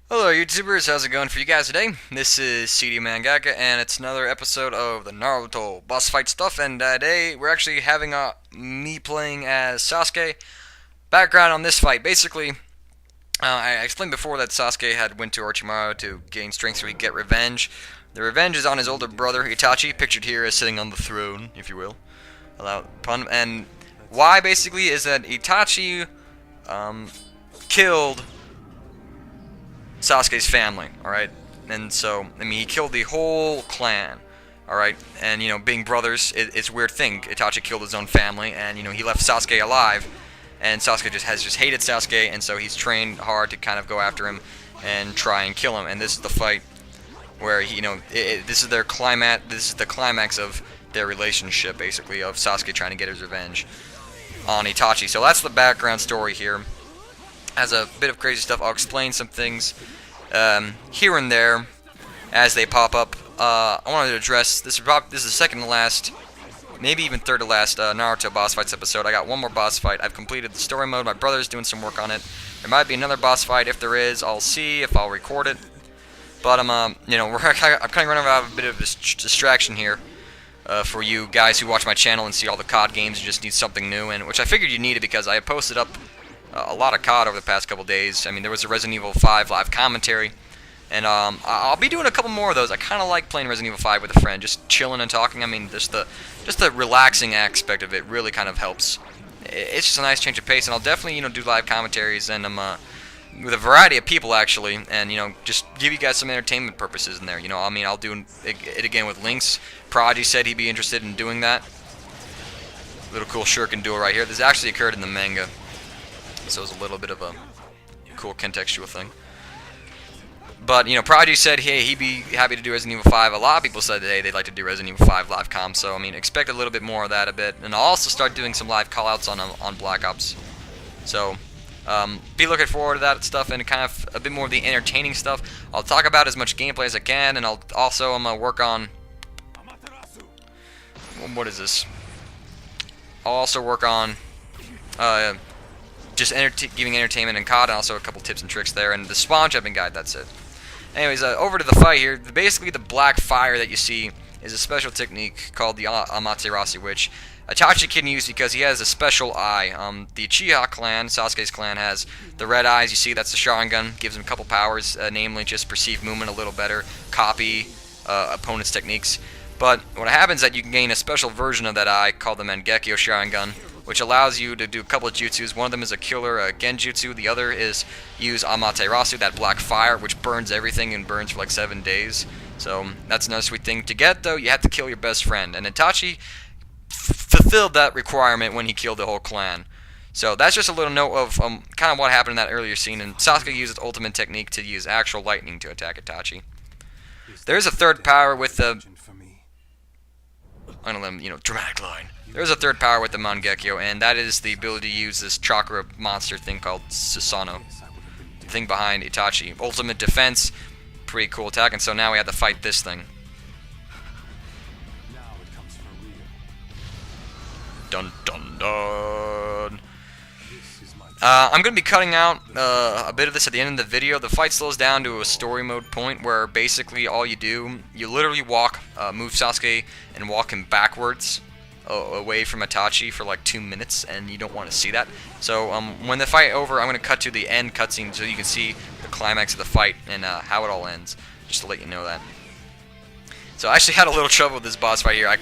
Hello YouTubers, how's it going for you guys today? This is CD Mangaka and it's another episode of the Naruto boss fight stuff, and today we're actually having me playing as Sasuke. Background on this fight, basically, I explained before that Sasuke had went to Orochimaru to gain strength so he could get revenge. The revenge is on his older brother Itachi, pictured here as sitting on the throne, if you will. Allow pun. And why basically is that Itachi killed Sasuke's family, alright? And so, I mean, he killed the whole clan, alright? And, being brothers, it's a weird thing. Itachi killed his own family, and, he left Sasuke alive, and Sasuke has hated Sasuke, and so he's trained hard to kind of go after him and try and kill him. And this is the fight where, this is their climax, this is the climax of their relationship, basically, of Sasuke trying to get his revenge on Itachi. So that's the background story here. Has a bit of crazy stuff. I'll explain some things here and there as they pop up. I wanted to address this. This is the second to last, maybe even third to last Naruto boss fights episode. I got one more boss fight. I've completed the story mode. My brother's doing some work on it. There might be another boss fight. If there is, I'll see if I'll record it. But I'm kind of running out of a bit of distraction here. For you guys who watch my channel and see all the COD games, you just need something new, and which I figured you needed because I have posted up a lot of COD over the past couple days. I mean, there was a Resident Evil 5 live commentary, and I'll be doing a couple more of those. I kind of like playing Resident Evil 5 with a friend, just chilling and talking. I mean, just the relaxing aspect of it really kind of helps. It's just a nice change of pace, and I'll definitely do live commentaries and with a variety of people actually, and just give you guys some entertainment purposes in there. I mean, I'll do it again with links. Prodigy said he'd be interested in doing that. Little cool shuriken duel right here. This actually occurred in the manga. So it was a little bit of a cool contextual thing. But, Prodigy said, hey, he'd be happy to do Resident Evil 5. A lot of people said that, hey, they'd like to do Resident Evil 5 live com. So, I mean, expect a little bit more of that a bit. And I'll also start doing some live callouts on Black Ops. So, be looking forward to that stuff and kind of a bit more of the entertaining stuff. I'll talk about as much gameplay as I can, and I'll also work on... What is this? I'll also work on... just giving entertainment and COD, and also a couple tips and tricks there, and the spawn jumping guide, that's it. Anyways, over to the fight here. Basically, the black fire that you see is a special technique called the Amaterasu, which Itachi can use because he has a special eye. The Uchiha clan, Sasuke's clan, has the red eyes. You see, that's the Sharingan. Gives him a couple powers, namely just perceive movement a little better, copy opponents' techniques. But what happens is that you can gain a special version of that eye called the Mangekyo Sharingan, which allows you to do a couple of jutsus. One of them is a killer genjutsu. The other is use Amaterasu, that black fire, which burns everything and burns for like 7 days. So that's another sweet thing. To get, though, you have to kill your best friend. And Itachi fulfilled that requirement when he killed the whole clan. So that's just a little note of kind of what happened in that earlier scene. And Sasuke used his ultimate technique to use actual lightning to attack Itachi. There's a third power with the... I don't know, dramatic line. There's a third power with the Mangekyo, and that is the ability to use this chakra monster thing called Susanoo. The thing behind Itachi. Ultimate defense, pretty cool attack, and so now we have to fight this thing. Dun dun dun. I'm going to be cutting out a bit of this at the end of the video. The fight slows down to a story mode point where basically all you do, you literally move Sasuke and walk him backwards away from Itachi for like 2 minutes, and you don't want to see that. So when the fight over, I'm going to cut to the end cutscene so you can see the climax of the fight and how it all ends, just to let you know that. So I actually had a little trouble with this boss fight here. I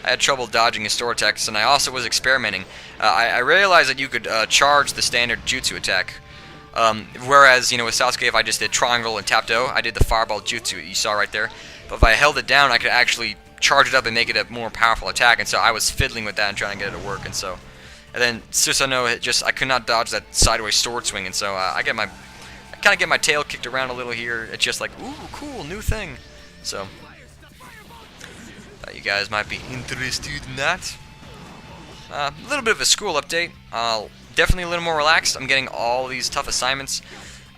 had trouble dodging his store attacks, and I also was experimenting. I realized that you could charge the standard jutsu attack. Whereas, with Sasuke, if I just did triangle and tapped O, I did the fireball jutsu you saw right there. But if I held it down, I could actually charge it up and make it a more powerful attack, and so I was fiddling with that and trying to get it to work, and then Susanoo, I could not dodge that sideways sword swing, and so I kind of get my tail kicked around a little here. It's just like, ooh, cool, new thing. So you guys might be interested in that. A little bit of a school update. Definitely a little more relaxed. I'm getting all these tough assignments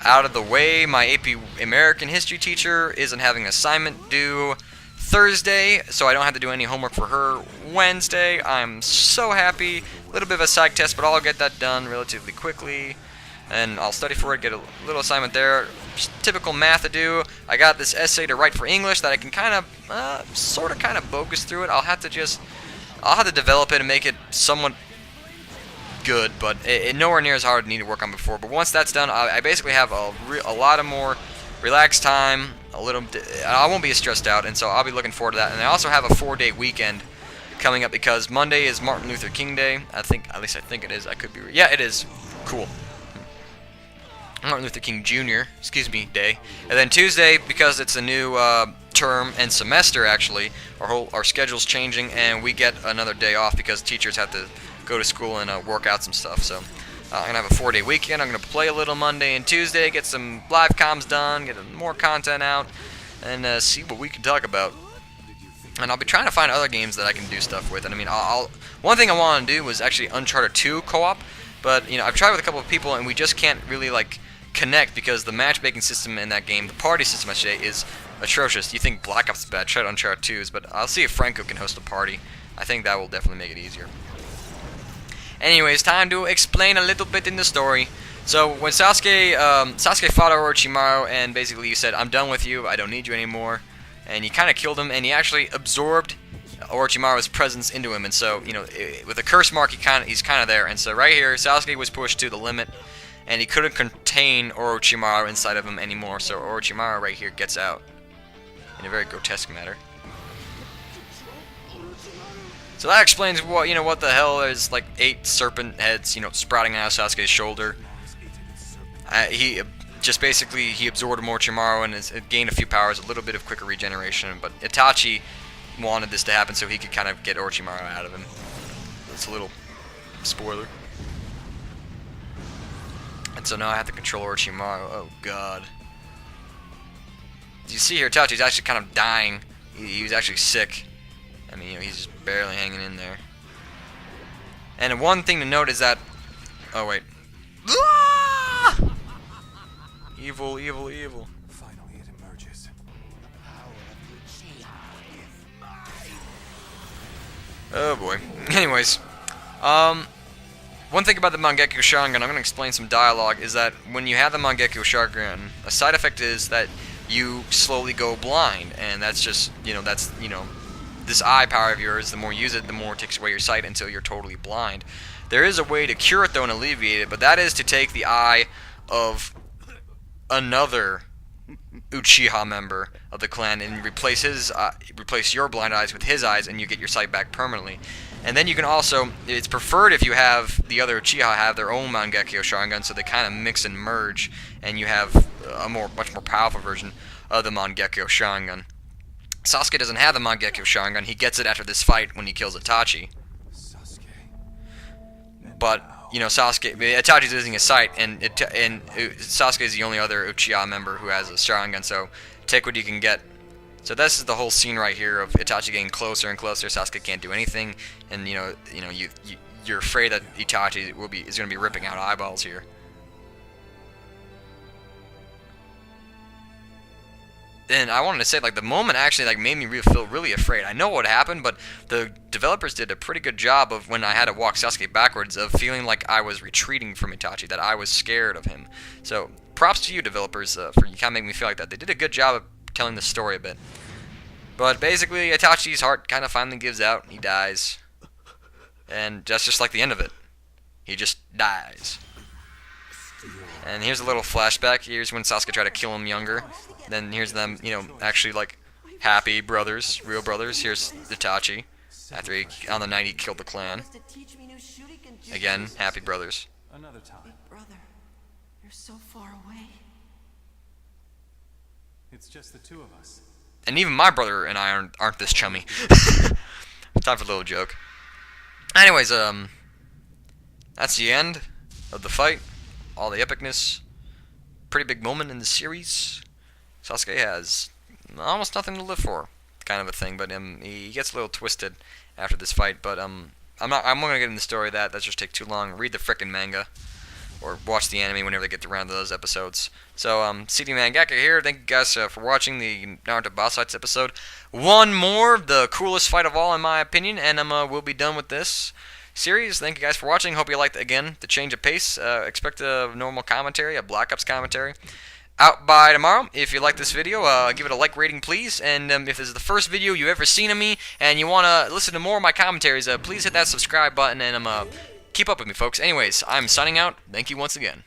out of the way. My AP American history teacher isn't having an assignment due Thursday, so I don't have to do any homework for her Wednesday. I'm so happy. A little bit of a psych test, but I'll get that done relatively quickly. And I'll study for it, get a little assignment there. typical math to do. I got this essay to write for English that I can kind of, sort of, kind of bogus through it. I'll have to develop it and make it somewhat good, but it nowhere near as hard as I need to work on before. But once that's done, I basically have a lot of more relaxed time. I won't be as stressed out, and so I'll be looking forward to that. And I also have a 4-day weekend coming up because Monday is Martin Luther King Day. At least I think it is. I could be. Yeah, it is. Cool. Martin Luther King Jr. Day. And then Tuesday, because it's a new term and semester, actually, our schedule's changing, and we get another day off because teachers have to go to school and work out some stuff. So I'm gonna have a 4-day weekend. I'm gonna play a little Monday and Tuesday, get some live comms done, get more content out, and see what we can talk about. And I'll be trying to find other games that I can do stuff with. And I mean, one thing I want to do was actually Uncharted 2 co-op, but I've tried with a couple of people, and we just can't really connect because the matchmaking system in that game, the party system I should say, is atrocious. You think Black Ops is bad? Try Uncharted 2's, but I'll see if Franco can host a party. I think that will definitely make it easier. Anyways, time to explain a little bit in the story. So when Sasuke fought Orochimaru, and basically he said, "I'm done with you. I don't need you anymore," and he kind of killed him, and he actually absorbed Orochimaru's presence into him. And so with a curse mark, he's kind of there. And so right here, Sasuke was pushed to the limit, and he couldn't contain Orochimaru inside of him anymore. So Orochimaru right here gets out in a very grotesque manner. So that explains what the hell is 8 serpent heads sprouting out of Sasuke's shoulder. He absorbed Orochimaru and has gained a few powers, a little bit of quicker regeneration. But Itachi wanted this to happen so he could kind of get Orochimaru out of him. That's a little spoiler. And so now I have to control Orochimaru. Oh god. As you see here, Itachi's actually kind of dying. He was actually sick. I mean, he's just barely hanging in there. And one thing to note is that... Oh, wait. Ah! Evil, evil, evil. Finally it emerges. Oh, boy. Anyways. One thing about the Mangekyo Sharingan, I'm going to explain some dialogue, is that when you have the Mangekyo Sharingan, a side effect is that you slowly go blind. And that's just, this eye power of yours, the more you use it, the more it takes away your sight until you're totally blind. There is a way to cure it, though, and alleviate it, but that is to take the eye of another Uchiha member of the clan and replace your blind eyes with his eyes, and you get your sight back permanently. And then you can also, it's preferred if you have the other Uchiha have their own Mangekyo Sharingan, so they kind of mix and merge, and you have a much more powerful version of the Mangekyo Sharingan. Sasuke doesn't have the Mangekyo Sharingan. He gets it after this fight when he kills Itachi. But Itachi's losing his sight, and Sasuke is the only other Uchiha member who has a Sharingan. So take what you can get. So this is the whole scene right here of Itachi getting closer and closer. Sasuke can't do anything, and you're afraid that Itachi is going to be ripping out eyeballs here. And I wanted to say, the moment actually made me feel really afraid. I know what happened, but the developers did a pretty good job of, when I had to walk Sasuke backwards, of feeling like I was retreating from Itachi, that I was scared of him. So props to you, developers, for you kind of make me feel like that. They did a good job of telling the story a bit. But basically, Itachi's heart kind of finally gives out. He dies. And that's just like the end of it. He just dies. And here's a little flashback. Here's when Sasuke tried to kill him younger. Then here's them, actually happy brothers, real brothers. Here's Itachi, after on the night he killed the clan. Again, happy brothers. Another time. Big brother, you're so far away. It's just the two of us. And even my brother and I aren't this chummy. Time for a little joke. Anyways, that's the end of the fight. All the epicness. Pretty big moment in the series. Sasuke has almost nothing to live for, kind of a thing. But he gets a little twisted after this fight. But I'm not gonna get into the story of that. That's just take too long. Read the frickin' manga, or watch the anime whenever they get around to those episodes. So CD Mangaka here. Thank you guys for watching the Naruto Boss Fights episode. One more, the coolest fight of all in my opinion, and we'll be done with this series. Thank you guys for watching. Hope you liked, again, the change of pace. Expect a normal commentary, a Black Ops commentary. out by tomorrow. If you like this video, give it a like rating, please. And if this is the first video you've ever seen of me and you want to listen to more of my commentaries, please hit that subscribe button and keep up with me, folks. Anyways, I'm signing out. Thank you once again.